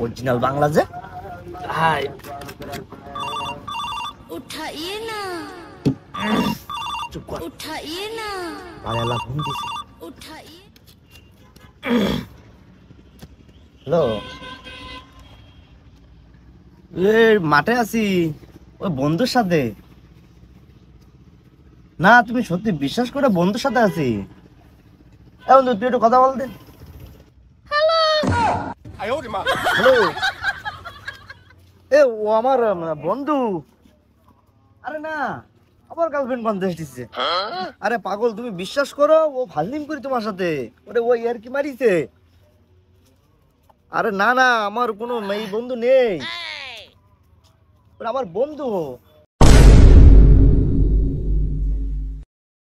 original Bangla जे हाय उठाइए ना चुप कर उठाइए ना मालाला फोन दिছে उठाइए হ্যালো এ মাঠে আছি ওই বন্ধুর সাথে না তুমি সত্যি বিশ্বাস করে বন্ধুর সাথে আছি এ বন্ধু তুই একটু কথা বল দে হ্যালো এ ও আমার বন্ধু আরে না আমার গার্লফ্রেন্ড বান্ধব দিচ্ছে আরে পাগল তুমি বিশ্বাস করো ও ফাজলিম করি তোমার সাথে ওরে ও ইয়ার কি মারিছে আরে না না আমার কোনো মেয়ে বন্ধু নেই ওরা আমার বন্ধু